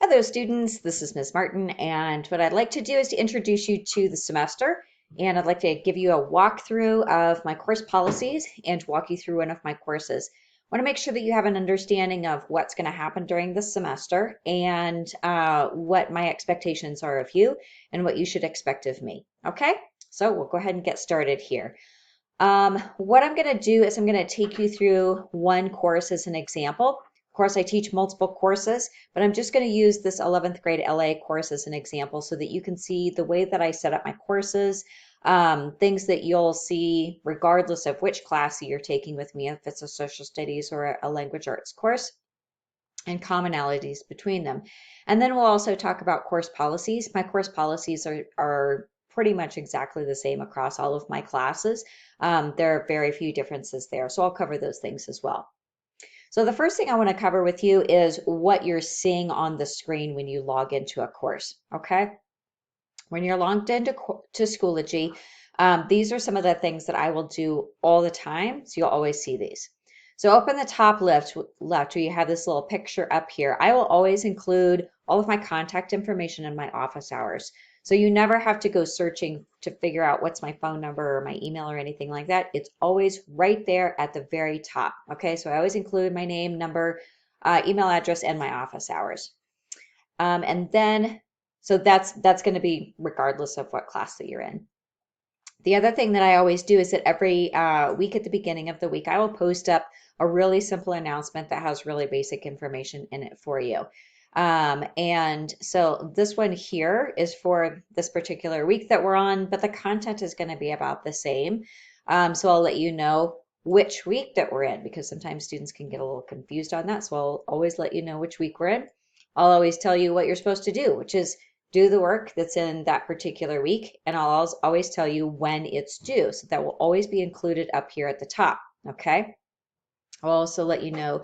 Hello students, this is Ms. Martin, and what I'd like to do is to introduce you to the semester, and I'd like to give you a walkthrough of my course policies and walk you through one of my courses. I want to make sure that you have an understanding of what's going to happen during the semester and what my expectations are of you and what you should expect of me. Okay, so we'll go ahead and get started here. What I'm going to do is I'm going to take you through one course as an example. Of course, I teach multiple courses, but I'm just going to use this 11th grade LA course as an example so that you can see the way that I set up my courses, things that you'll see regardless of which class you're taking with me, if it's a social studies or a language arts course, and commonalities between them. And then we'll also talk about course policies. My course policies are pretty much exactly the same across all of my classes. There are very few differences there, so I'll cover those things as well. So the first thing I want to cover with you is what you're seeing on the screen when you log into a course, okay? When you're logged into Schoology, these are some of the things that I will do all the time, so you'll always see these. So up in the top left where you have this little picture up here, I will always include all of my contact information and my office hours. So you never have to go searching to figure out what's my phone number or my email or anything like that. It's always right there at the very top. Okay, so I always include my name, number, email address, and my office hours. And then, so that's going to be regardless of what class that you're in. The other thing that I always do is that every week at the beginning of the week, I will post up a really simple announcement that has really basic information in it for you. And so this one here is for this particular week that we're on, but the content is going to be about the same. So I'll let you know which week that we're in because sometimes students can get a little confused on that. So I'll always let you know which week we're in. I'll always tell you what you're supposed to do, which is do the work that's in that particular week, and I'll always tell you when it's due. So that will always be included up here at the top, okay? I'll also let you know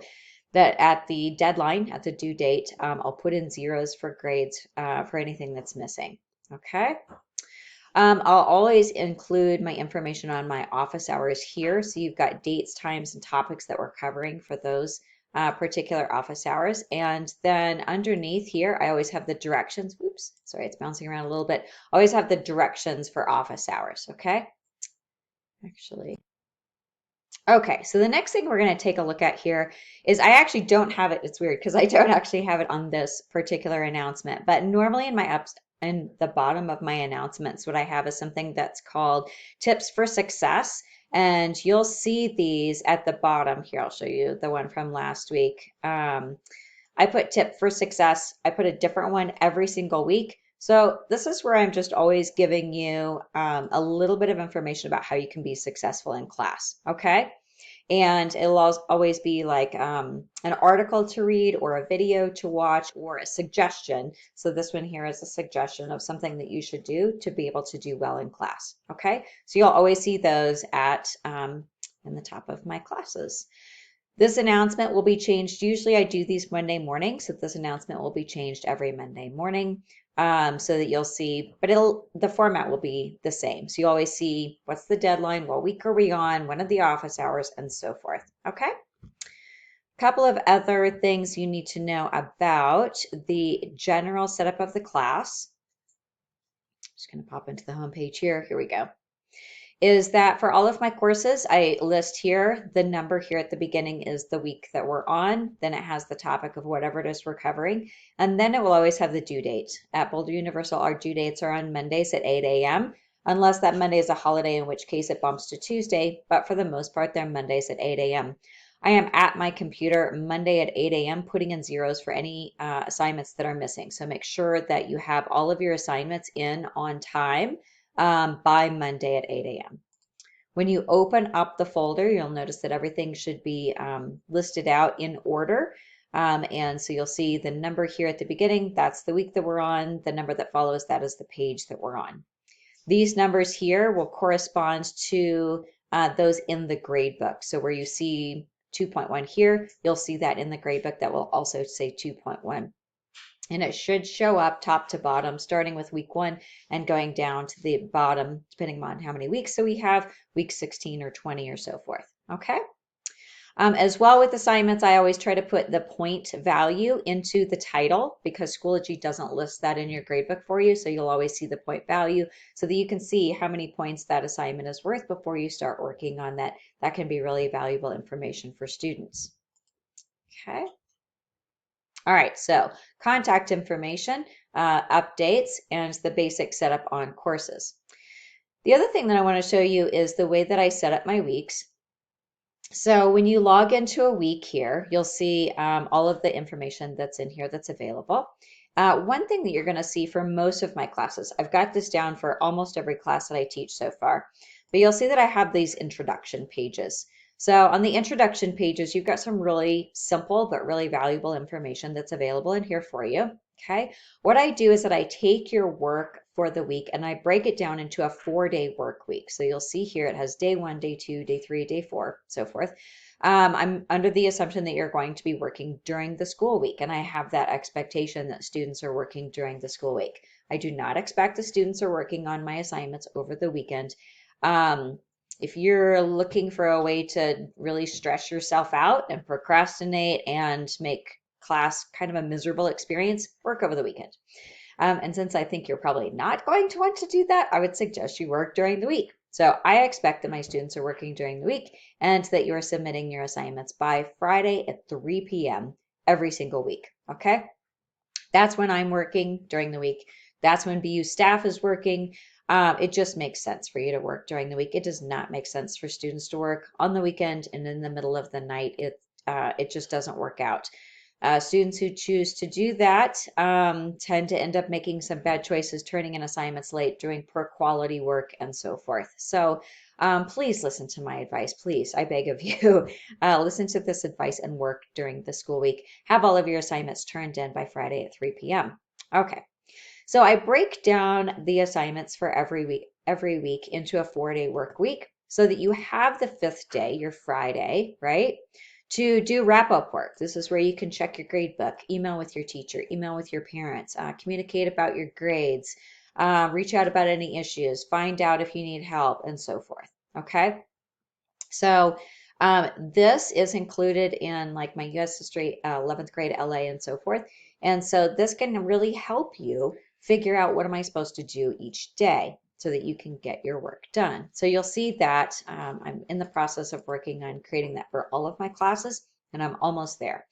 that at the deadline, at the due date, I'll put in zeros for grades for anything that's missing, okay? I'll always include my information on my office hours here. So you've got dates, times, and topics that we're covering for those particular office hours. And then underneath here, I always have the directions. Oops, sorry, it's bouncing around a little bit. I always have the directions for office hours, okay? Actually, okay, so the next thing we're going to take a look at here is I actually don't have it. It's weird because I don't actually have it on this particular announcement, but normally in my ups in the bottom of my announcements, what I have is something that's called Tips for Success. And you'll see these at the bottom here. I'll show you the one from last week. I put Tip for Success. I put a different one every single week. So this is where I'm just always giving you a little bit of information about how you can be successful in class, okay? And it'll always be like an article to read or a video to watch or a suggestion. So this one here is a suggestion of something that you should do to be able to do well in class, okay? So you'll always see those at in the top of my classes. This announcement will be changed. Usually I do these Monday mornings, so this announcement will be changed every Monday morning so that you'll see, but the format will be the same. So you always see what's the deadline, what week are we on, when are the office hours, and so forth. Okay. A couple of other things you need to know about the general setup of the class. Just going to pop into the home page here. Here we go. Is that for all of my courses, I list here, the number here at the beginning is the week that we're on. Then it has the topic of whatever it is we're covering. And then it will always have the due date. At Boulder Universal, our due dates are on Mondays at 8 a.m. unless that Monday is a holiday, in which case it bumps to Tuesday. But for the most part, they're Mondays at 8 a.m. I am at my computer Monday at 8 a.m. putting in zeros for any assignments that are missing. So make sure that you have all of your assignments in on time by Monday at 8 a.m. When you open up the folder, you'll notice that everything should be listed out in order. And so you'll see the number here at the beginning, that's the week that we're on. The number that follows that is the page that we're on. These numbers here will correspond to those in the grade book. So where you see 2.1 here, you'll see that in the grade book that will also say 2.1. And it should show up top to bottom, starting with week 1 and going down to the bottom, depending on how many weeks. So we have week 16 or 20 or so forth. Okay. As well with assignments, I always try to put the point value into the title because Schoology doesn't list that in your gradebook for you. So you'll always see the point value so that you can see how many points that assignment is worth before you start working on that. That can be really valuable information for students. Okay. All right, so contact information, updates, and the basic setup on courses. The other thing that I want to show you is the way that I set up my weeks. So when you log into a week here, you'll see all of the information that's in here that's available. One thing that you're going to see for most of my classes, I've got this down for almost every class that I teach so far, but you'll see that I have these introduction pages. So on the introduction pages, you've got some really simple but really valuable information that's available in here for you. Okay. What I do is that I take your work for the week and I break it down into a 4-day work week. So you'll see here it has day 1, day 2, day 3, day 4, so forth. I'm under the assumption that you're going to be working during the school week, and I have that expectation that students are working during the school week. I do not expect the students are working on my assignments over the weekend. If you're looking for a way to really stress yourself out and procrastinate and make class kind of a miserable experience, work over the weekend. And since I think you're probably not going to want to do that, I would suggest you work during the week. So I expect that my students are working during the week and that you're submitting your assignments by Friday at 3 p.m. every single week. Okay? That's when I'm working during the week. That's when BU staff is working. It just makes sense for you to work during the week. It does not make sense for students to work on the weekend and in the middle of the night. It just doesn't work out. Students who choose to do that tend to end up making some bad choices, turning in assignments late, doing poor quality work, and so forth. So please listen to my advice. Please, I beg of you, listen to this advice and work during the school week. Have all of your assignments turned in by Friday at 3 p.m. Okay. So I break down the assignments for every week into a 4-day work week so that you have the 5th day, your Friday, right, to do wrap-up work. This is where you can check your grade book, email with your teacher, email with your parents, communicate about your grades, reach out about any issues, find out if you need help, and so forth. Okay? So this is included in like my U.S. history, 11th grade LA, and so forth. And so this can really help you figure out what am I supposed to do each day so that you can get your work done. So you'll see that I'm in the process of working on creating that for all of my classes, and I'm almost there.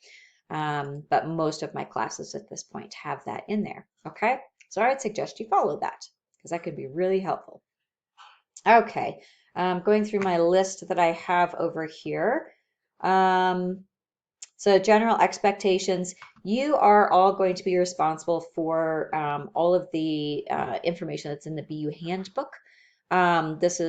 But most of my classes at this point have that in there. Okay, so I would suggest you follow that because that could be really helpful. Okay, going through my list that I have over here. So general expectations, you are all going to be responsible for all of the information that's in the BU handbook. This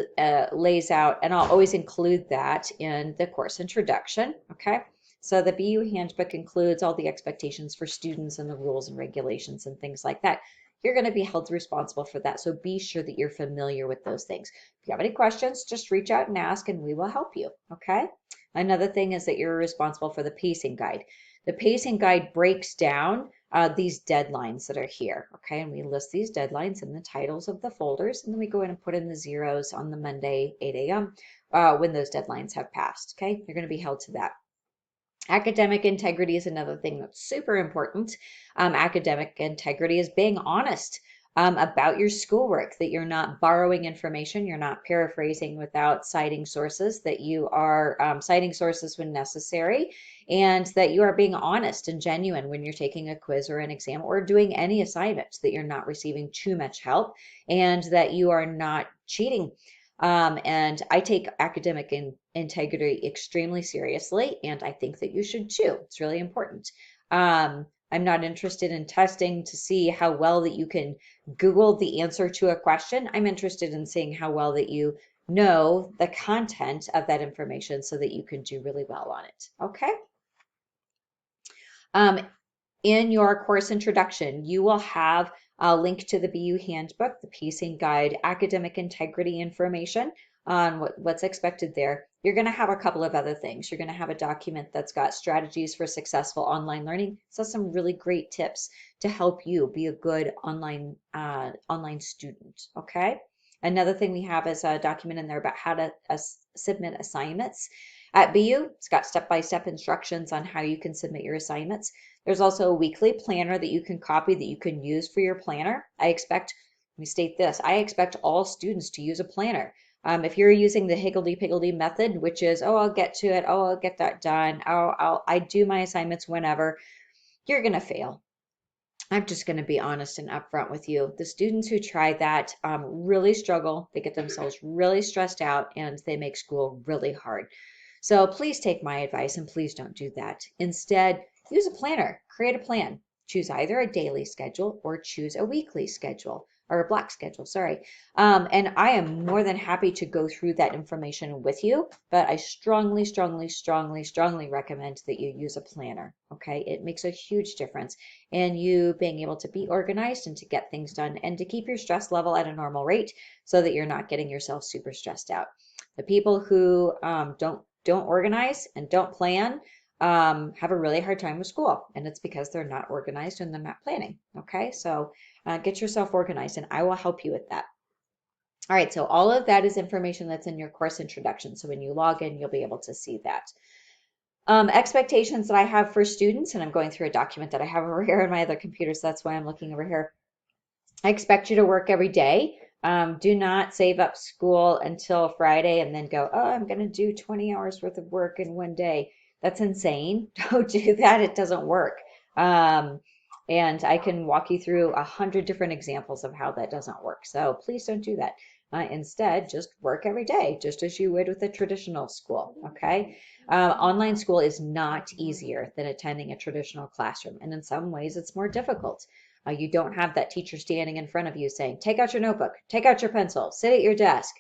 lays out, and I'll always include that in the course introduction, okay? So the BU handbook includes all the expectations for students and the rules and regulations and things like that. You're going to be held responsible for that, so be sure that you're familiar with those things. If you have any questions, just reach out and ask, and we will help you, okay? Another thing is that you're responsible for the pacing guide. The pacing guide breaks down these deadlines that are here, okay? And we list these deadlines in the titles of the folders, and then we go in and put in the zeros on the Monday, 8 a.m. When those deadlines have passed, okay? You're going to be held to that. Academic integrity is another thing that's super important. Academic integrity is being honest about your schoolwork, that you're not borrowing information, you're not paraphrasing without citing sources, that you are citing sources when necessary, and that you are being honest and genuine when you're taking a quiz or an exam or doing any assignments, that you're not receiving too much help, and that you are not cheating. And I take academic integrity extremely seriously, and I think that you should too. It's really important. I'm not interested in testing to see how well that you can Google the answer to a question. I'm interested in seeing how well that you know the content of that information so that you can do really well on it. Okay? In your course introduction, you will have a link to the BU handbook, the pacing guide, academic integrity information on what's expected there. You're going to have a couple of other things. You're going to have a document that's got strategies for successful online learning. So some really great tips to help you be a good online student. Okay. Another thing we have is a document in there about how to submit assignments. At BU, it's got step-by-step instructions on how you can submit your assignments. There's also a weekly planner that you can copy that you can use for your planner. Let me state this, I expect all students to use a planner. If you're using the higgledy-piggledy method, which is, oh, I'll get to it, oh, I'll get that done, I do my assignments whenever, you're going to fail. I'm just going to be honest and upfront with you. The students who try that really struggle. They get themselves really stressed out and they make school really hard. So please take my advice and please don't do that. Instead, use a planner, create a plan. Choose either a daily schedule or choose a weekly schedule or a block schedule, sorry. And I am more than happy to go through that information with you, but I strongly, strongly, strongly, strongly recommend that you use a planner, okay? It makes a huge difference in you being able to be organized and to get things done and to keep your stress level at a normal rate so that you're not getting yourself super stressed out. The people who don't organize and don't plan have a really hard time with school, and it's because they're not organized and they're not planning. Okay, so get yourself organized, and I will help you with that. All right, so all of that is information that's in your course introduction. So when you log in, you'll be able to see that. Expectations that I have for students, and I'm going through a document that I have over here on my other computer, so that's why I'm looking over here. I expect you to work every day. Do not save up school until Friday and then go, oh, I'm going to do 20 hours worth of work in one day. That's insane. Don't do that. It doesn't work. And I can walk you through 100 different examples of how that doesn't work. So please don't do that. Instead, just work every day, just as you would with a traditional school, okay? Online school is not easier than attending a traditional classroom, and in some ways it's more difficult. You don't have that teacher standing in front of you saying, take out your notebook, take out your pencil, sit at your desk,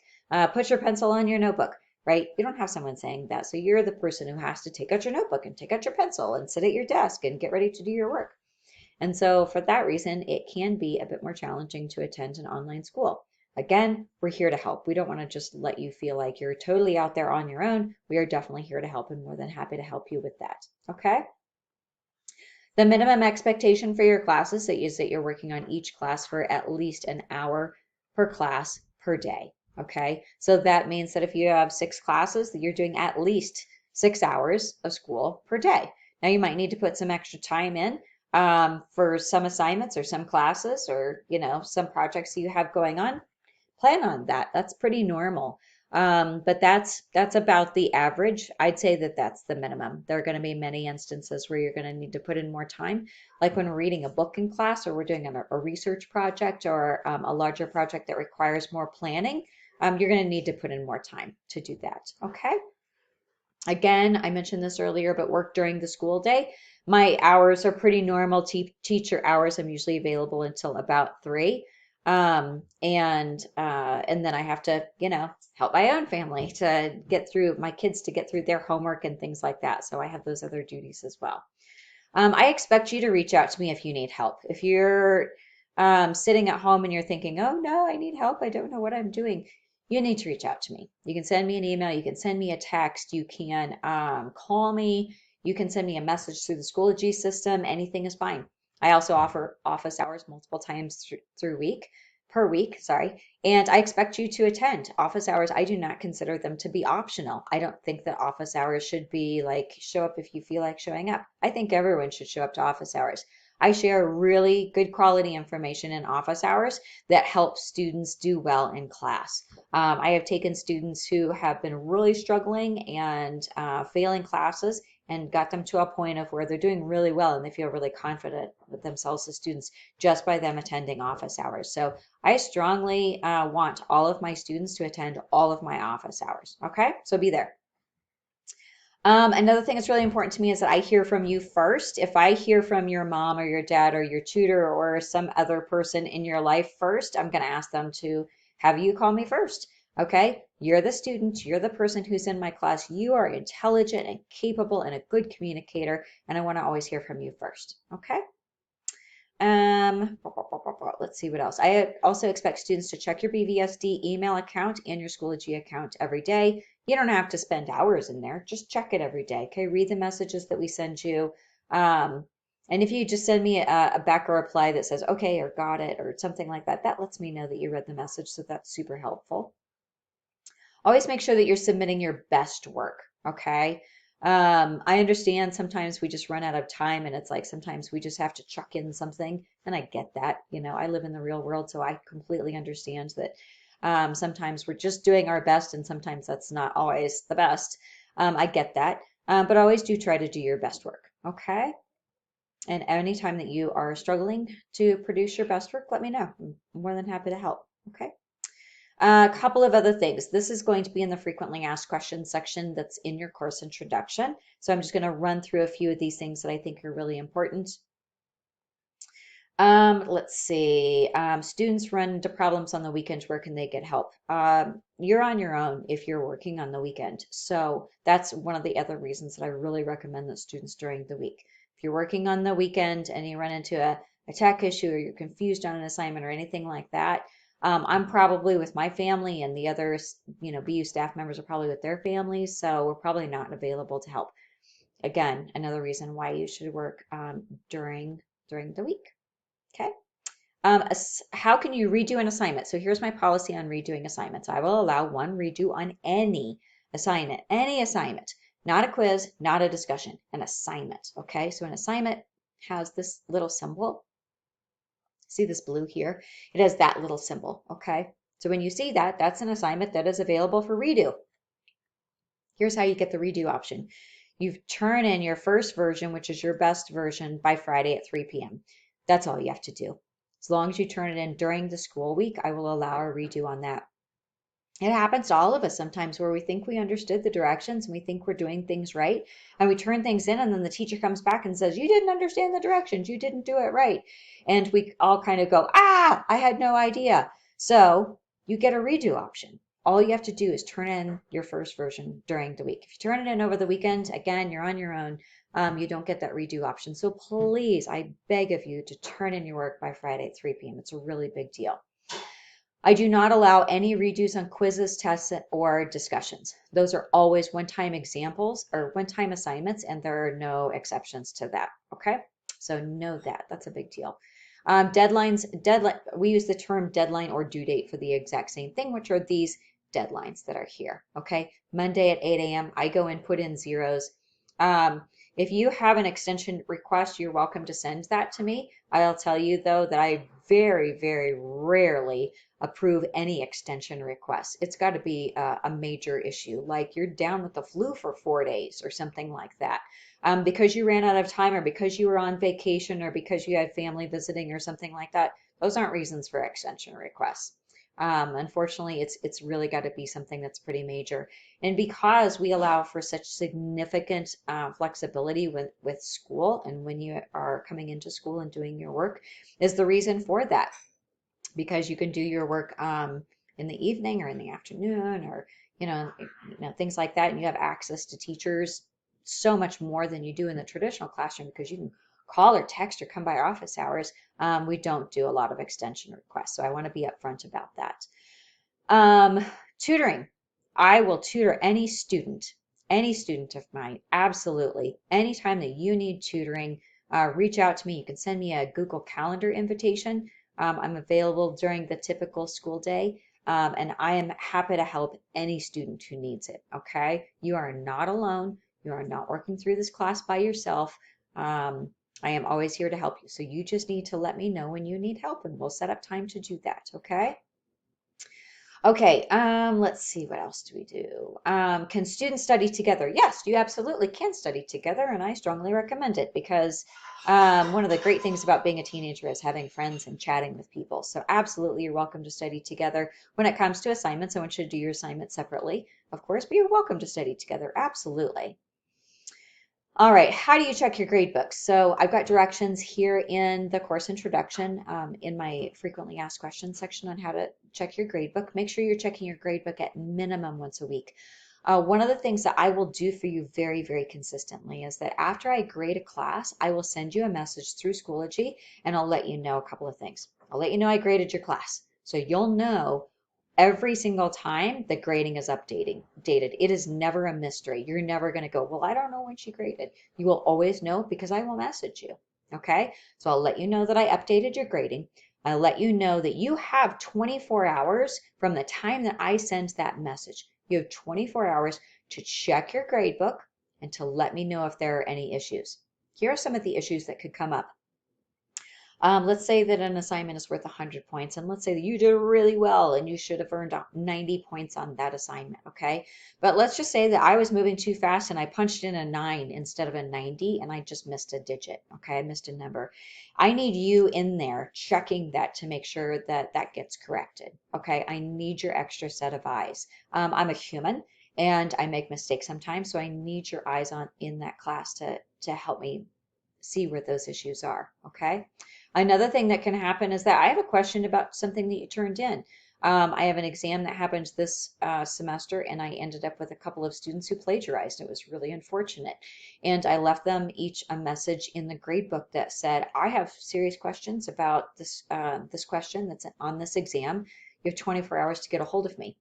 put your pencil on your notebook, right? You don't have someone saying that. So you're the person who has to take out your notebook and take out your pencil and sit at your desk and get ready to do your work. And so for that reason, it can be a bit more challenging to attend an online school. Again, we're here to help. We don't want to just let you feel like you're totally out there on your own. We are definitely here to help and more than happy to help you with that. Okay? The minimum expectation for your classes is that you're working on each class for at least an hour per class per day. Okay, so that means that if you have 6 classes, that you're doing at least 6 hours of school per day. Now you might need to put some extra time in for some assignments or some classes or some projects you have going on. Plan on that. That's pretty normal. But that's about the average. I'd say that that's the minimum. There are going to be many instances where you're going to need to put in more time, like when we're reading a book in class or we're doing a research project or a larger project that requires more planning. You're going to need to put in more time to do that. Okay. Again, I mentioned this earlier, but work during the school day. My hours are pretty normal teacher hours. I'm usually available until about 3. And then I have to, help my own family to get through my kids to get through their homework and things like that. So I have those other duties as well. I expect you to reach out to me if you need help. If you're sitting at home and you're thinking, oh no, I need help, I don't know what I'm doing, you need to reach out to me. You can send me an email, you can send me a text, you can call me, you can send me a message through the Schoology system. Anything is fine. I also offer office hours multiple times per week, sorry. And I expect you to attend office hours. I do not consider them to be optional. I don't think that office hours should be like show up if you feel like showing up. I think everyone should show up to office hours. I share really good quality information in office hours that helps students do well in class. I have taken students who have been really struggling and failing classes and got them to a point of where they're doing really well and they feel really confident with themselves as students just by them attending office hours. So I strongly want all of my students to attend all of my office hours. Okay, so be there. Another thing that's really important to me is that I hear from you first. If I hear from your mom or your dad or your tutor or some other person in your life first, I'm going to ask them to have you call me first. Okay, you're the student, you're the person who's in my class. You are intelligent and capable and a good communicator, and I want to always hear from you first. Okay. Let's see what else. I also expect students to check your BVSD email account and your Schoology account every day. You don't have to spend hours in there. Just check it every day. Okay, read the messages that we send you. And if you just send me a back reply that says okay or got it or something like that, that lets me know that you read the message. So that's super helpful. Always make sure that you're submitting your best work. Okay. I understand sometimes we just run out of time and it's like sometimes we just have to chuck in something. And I get that. I live in the real world, so I completely understand that sometimes we're just doing our best and sometimes that's not always the best. I get that. But always do try to do your best work. Okay. And anytime that you are struggling to produce your best work, let me know. I'm more than happy to help. Okay. A couple of other things. This is going to be in the frequently asked questions section that's in your course introduction. So I'm just going to run through a few of these things that I think are really important. Let's see. Students run into problems on the weekend. Where can they get help? You're on your own if you're working on the weekend. So that's one of the other reasons that I really recommend that students during the week. If you're working on the weekend and you run into a tech issue or you're confused on an assignment or anything like that, I'm probably with my family and the others, BU staff members are probably with their families. So we're probably not available to help. Again, another reason why you should work during the week. Okay. How can you redo an assignment? So here's my policy on redoing assignments. I will allow one redo on any assignment, not a quiz, not a discussion, an assignment. Okay. So an assignment has this little symbol. See this blue here? It has that little symbol. Okay. So when you see that, that's an assignment that is available for redo. Here's how you get the redo option. You turn in your first version, which is your best version, by Friday at 3 p.m. That's all you have to do. As long as you turn it in during the school week, I will allow a redo on that. It happens to all of us sometimes where we think we understood the directions and we think we're doing things right. And we turn things in and then the teacher comes back and says, you didn't understand the directions. You didn't do it right. And we all kind of go, I had no idea. So you get a redo option. All you have to do is turn in your first version during the week. If you turn it in over the weekend, again, you're on your own. You don't get that redo option. So please, I beg of you to turn in your work by Friday at 3 p.m. It's a really big deal. I do not allow any redos on quizzes, tests, or discussions. Those are always one-time examples or one-time assignments, and there are no exceptions to that. Okay, so know that. That's a big deal. Deadline. We use the term deadline or due date for the exact same thing, which are these deadlines that are here. Okay, Monday at 8 a.m. I go and put in zeros. If you have an extension request, you're welcome to send that to me. I'll tell you though that I very, very rarely approve any extension requests. It's got to be a major issue, like you're down with the flu for 4 days or something like that. Because you ran out of time or because you were on vacation or because you had family visiting or something like that, those aren't reasons for extension requests. Unfortunately, it's really got to be something that's pretty major. And because we allow for such significant flexibility with school and when you are coming into school and doing your work is the reason for that. Because you can do your work in the evening or in the afternoon or, things like that. And you have access to teachers so much more than you do in the traditional classroom because you can call or text or come by office hours. We don't do a lot of extension requests. So I want to be upfront about that. Tutoring. I will tutor any student of mine. Absolutely. Anytime that you need tutoring, reach out to me. You can send me a Google Calendar invitation. I'm available during the typical school day, and I am happy to help any student who needs it. Okay. You are not alone. You are not working through this class by yourself. I am always here to help you. So you just need to let me know when you need help and we'll set up time to do that. Okay. Okay, let's see, what else do we do? Can students study together? Yes, you absolutely can study together, and I strongly recommend it because one of the great things about being a teenager is having friends and chatting with people. So absolutely, you're welcome to study together. When it comes to assignments, I want you to do your assignment separately, of course, but you're welcome to study together, absolutely. All right, how do you check your grade books? So I've got directions here in the course introduction in my frequently asked questions section on how to check your grade book. Make sure you're checking your grade book at minimum once a week. One of the things that I will do for you very, very consistently is that after I grade a class, I will send you a message through Schoology and I'll let you know a couple of things. I'll let you know I graded your class. So you'll know every single time the grading is dated. It is never a mystery. You're never going to go, well, I don't know when she graded. You will always know because I will message you. Okay. So I'll let you know that I updated your grading. I'll let you know that you have 24 hours from the time that I send that message. You have 24 hours to check your grade book and to let me know if there are any issues. Here are some of the issues that could come up. Let's say that an assignment is worth 100 points, and let's say that you did really well and you should have earned 90 points on that assignment, okay? But let's just say that I was moving too fast and I punched in a 9 instead of a 90 and I just missed a digit, okay? I missed a number. I need you in there checking that to make sure that that gets corrected, okay? I need your extra set of eyes. I'm a human and I make mistakes sometimes, so I need your eyes on in that class to help me see where those issues are, okay? Another thing that can happen is that I have a question about something that you turned in. I have an exam that happened this semester, and I ended up with a couple of students who plagiarized. It was really unfortunate. And I left them each a message in the grade book that said, I have serious questions about this question that's on this exam. You have 24 hours to get a hold of me.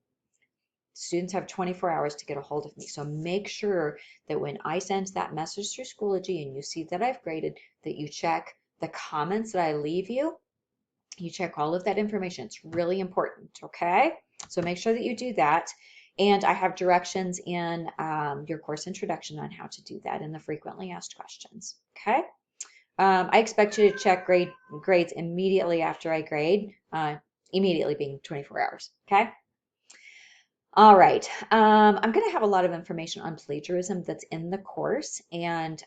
Students have 24 hours to get a hold of me. So make sure that when I send that message through Schoology and you see that I've graded, that you check the comments that I leave you. You check all of that information. It's really important, okay? So make sure that you do that. And I have directions in your course introduction on how to do that in the frequently asked questions, okay? I expect you to check grades immediately after I grade, immediately being 24 hours, okay? All right, I'm going to have a lot of information on plagiarism that's in the course, and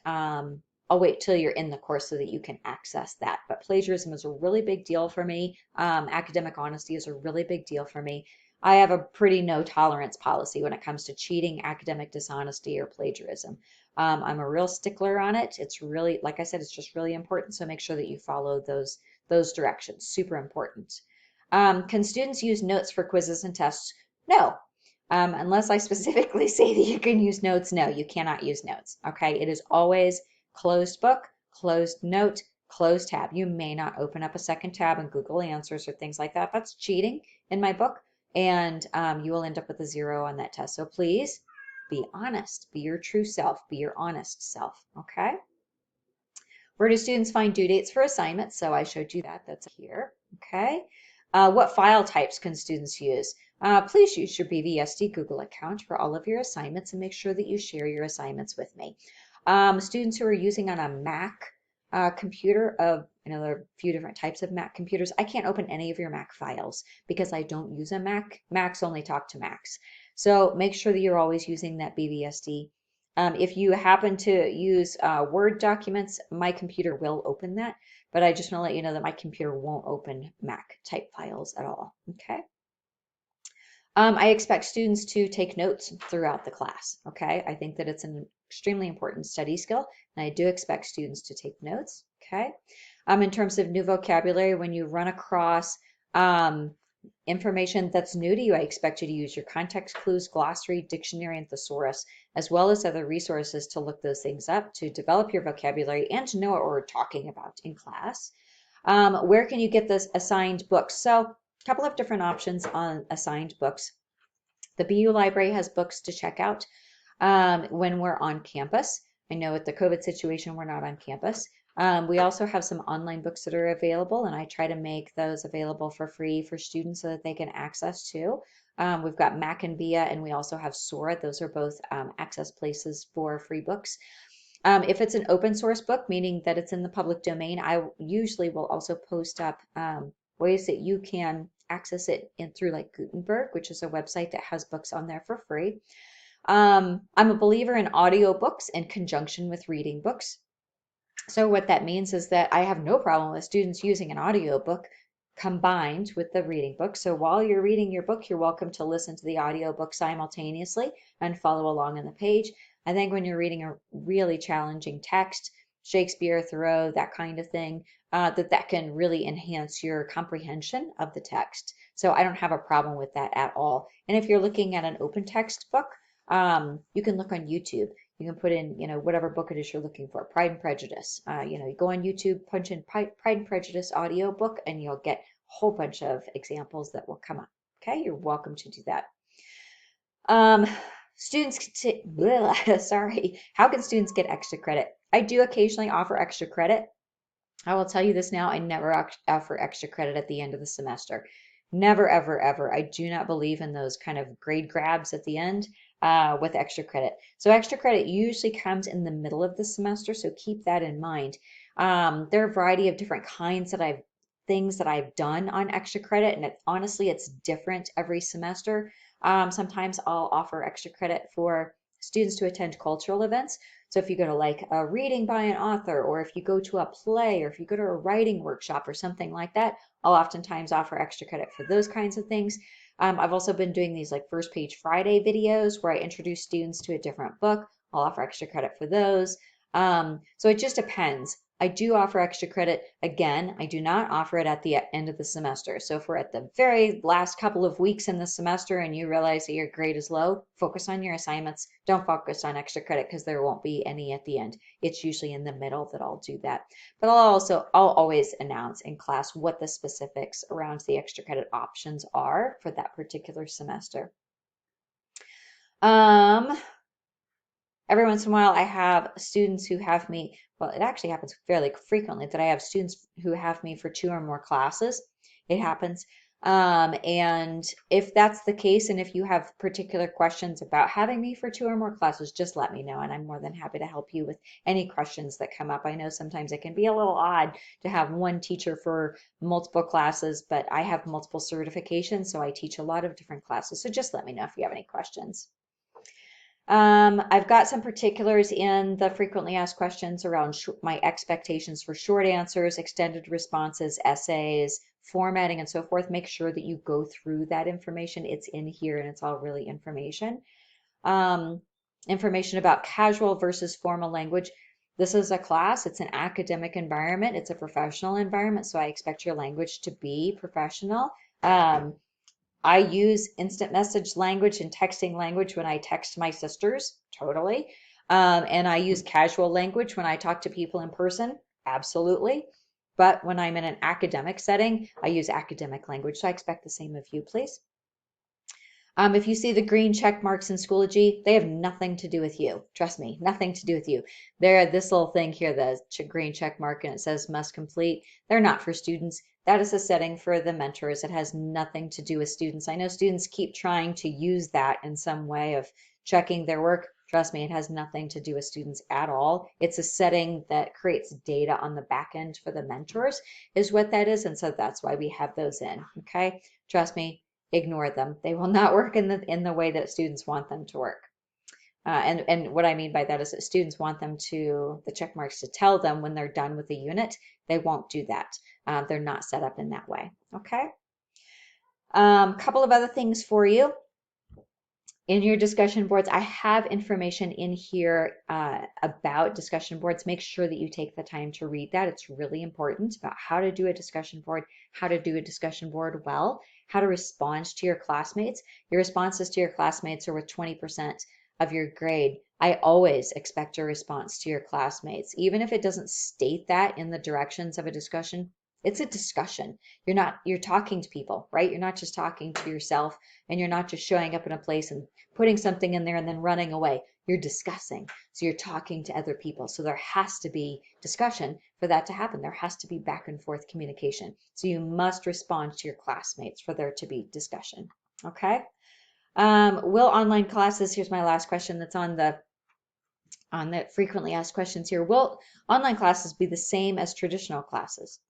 I'll wait till you're in the course so that you can access that. But plagiarism is a really big deal for me. Academic honesty is a really big deal for me. I have a pretty no tolerance policy when it comes to cheating, academic dishonesty, or plagiarism. I'm a real stickler on it. It's really, like I said, it's just really important. So make sure that you follow those directions. Super important. Can students use notes for quizzes and tests? No. Unless I specifically say that you can use notes, no, you cannot use notes. Okay, it is always closed book, closed note, closed tab. You may not open up a second tab and Google Answers or things like that. That's cheating in my book, and you will end up with a 0 on that test. So please be honest, be your true self, be your honest self. Okay. Where do students find due dates for assignments? So I showed you that. That's here. Okay. What file types can students use? Please use your BVSD Google account for all of your assignments and make sure that you share your assignments with me. Students who are using on a Mac computer, there are a few different types of Mac computers. I can't open any of your Mac files because I don't use a Mac. Macs only talk to Macs. So make sure that you're always using that BVSD. If you happen to use Word documents, my computer will open that, but I just want to let you know that my computer won't open Mac type files at all, okay? I expect students to take notes throughout the class, okay? I think that it's an extremely important study skill, and I do expect students to take notes, okay? In terms of new vocabulary, when you run across information that's new to you, I expect you to use your context clues, glossary, dictionary, and thesaurus, as well as other resources to look those things up, to develop your vocabulary, and to know what we're talking about in class. Where can you get this assigned books? So a couple of different options on assigned books. The BU library has books to check out when we're on campus. I know with the COVID situation, we're not on campus. We also have some online books that are available, and I try to make those available for free for students so that they can access too. We've got Mac and Via, and we also have Sora. Those are both access places for free books. If it's an open source book, meaning that it's in the public domain, I usually will also post up ways that you can access it through like Gutenberg, which is a website that has books on there for free. I'm a believer in audiobooks in conjunction with reading books. So what that means is that I have no problem with students using an audiobook combined with the reading book. So while you're reading your book, you're welcome to listen to the audiobook simultaneously and follow along on the page. I think when you're reading a really challenging text, Shakespeare, Thoreau, that kind of thing, that can really enhance your comprehension of the text. So I don't have a problem with that at all. And if you're looking at an open text book, you can look on YouTube. You can put in, whatever book it is you're looking for, Pride and Prejudice. You go on YouTube, punch in Pride and Prejudice audiobook, and you'll get a whole bunch of examples that will come up. Okay, you're welcome to do that. How can students get extra credit? I do occasionally offer extra credit. I will tell you this now, I never offer extra credit at the end of the semester. Never, ever, ever. I do not believe in those kind of grade grabs at the end. with extra credit. So extra credit usually comes in the middle of the semester, so keep that in mind. There are a variety of different kinds things that I've done on extra credit, and honestly, it's different every semester. Sometimes I'll offer extra credit for students to attend cultural events. So if you go to like a reading by an author, or if you go to a play, or if you go to a writing workshop or something like that, I'll oftentimes offer extra credit for those kinds of things. I've also been doing these like First Page Friday videos where I introduce students to a different book. I'll offer extra credit for those. So it just depends. I do offer extra credit. Again, I do not offer it at the end of the semester. So if we're at the very last couple of weeks in the semester and you realize that your grade is low, focus on your assignments. Don't focus on extra credit because there won't be any at the end. It's usually in the middle that I'll do that. But I'll always announce in class what the specifics around the extra credit options are for that particular semester. Every once in a while, I have students who have me, well, it actually happens fairly frequently that I have students who have me for 2 or more classes. It happens. And if that's the case, and if you have particular questions about having me for 2 or more classes, just let me know, and I'm more than happy to help you with any questions that come up. I know sometimes it can be a little odd to have one teacher for multiple classes, but I have multiple certifications, so I teach a lot of different classes. So just let me know if you have any questions. I've got some particulars in the frequently asked questions around my expectations for short answers, extended responses, essays, formatting, and so forth. Make sure that you go through that information. It's in here and it's all really information. Information about casual versus formal language. This is a class, it's an academic environment, it's a professional environment, so I expect your language to be professional. I use instant message language and texting language when I text my sisters, totally. And I use casual language when I talk to people in person, absolutely. But when I'm in an academic setting, I use academic language. So I expect the same of you, please. If you see the green check marks in Schoology, they have nothing to do with you. Trust me, nothing to do with you. They're this little thing here, the green check mark, and it says must complete. They're not for students. That is a setting for the mentors. It has nothing to do with students. I know students keep trying to use that in some way of checking their work. Trust me, it has nothing to do with students at all. It's a setting that creates data on the back end for the mentors is what that is. And so that's why we have those in, okay? Trust me, ignore them. They will not work in the way that students want them to work. And what I mean by that is that students want them to, the check marks to tell them when they're done with the unit. They won't do that. They're not set up in that way. Okay. Couple of other things for you. In your discussion boards, I have information in here about discussion boards. Make sure that you take the time to read that. It's really important about how to do a discussion board, how to do a discussion board well, how to respond to your classmates. Your responses to your classmates are worth 20% of your grade. I always expect a response to your classmates, even if it doesn't state that in the directions of a discussion. It's a discussion. You're talking to people, right? You're not just talking to yourself, and you're not just showing up in a place and putting something in there and then running away. You're discussing. So you're talking to other people. So there has to be discussion for that to happen. There has to be back and forth communication. So you must respond to your classmates for there to be discussion. Okay? Will online classes, here's my last question that's on the frequently asked questions here. Will online classes be the same as traditional classes?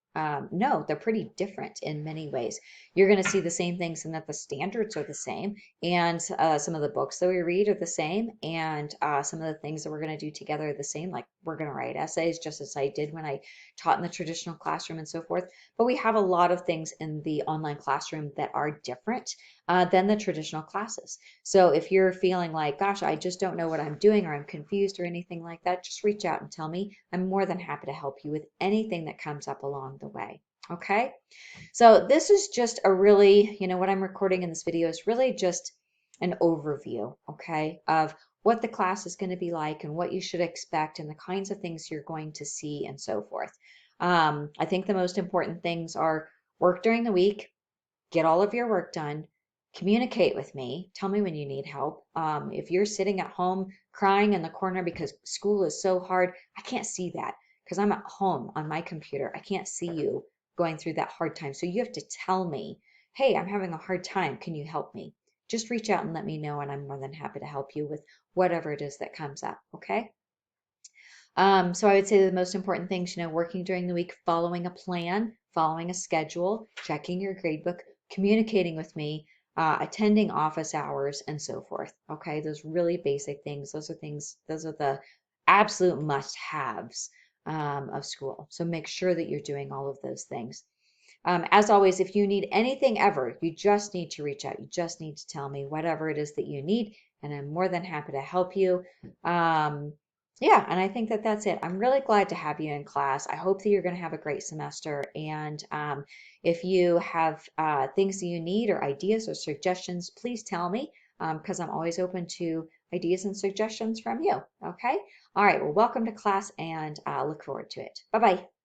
No, they're pretty different in many ways. You're going to see the same things in that the standards are the same, and some of the books that we read are the same, and some of the things that we're going to do together are the same. Like we're going to write essays just as I did when I taught in the traditional classroom and so forth. But we have a lot of things in the online classroom that are different than the traditional classes. So if you're feeling like, gosh, I just don't know what I'm doing or I'm confused or anything like that, just reach out and tell me. I'm more than happy to help you with anything that comes up along the way. Okay, so this is just a really, what I'm recording in this video is really just an overview, okay, of what the class is going to be like and what you should expect and the kinds of things you're going to see and so forth. I think the most important things are work during the week, get all of your work done, communicate with me, tell me when you need help. If you're sitting at home crying in the corner because school is so hard, I can't see that because I'm at home on my computer. I can't see you going through that hard time. So you have to tell me, hey, I'm having a hard time. Can you help me? just reach out and let me know, and I'm more than happy to help you with whatever it is that comes up. Okay. So I would say the most important things, working during the week, following a plan, following a schedule, checking your gradebook, communicating with me, attending office hours, and so forth. Okay, those really basic things. Those are the absolute must-haves of school. So make sure that you're doing all of those things. As always, if you need anything ever, you just need to reach out. You just need to tell me whatever it is that you need, and I'm more than happy to help you. Yeah, and I think that that's it. I'm really glad to have you in class. I hope that you're going to have a great semester. And if you have things that you need or ideas or suggestions, please tell me because I'm always open to ideas and suggestions from you. Okay? All right. Well, welcome to class and look forward to it. Bye-bye.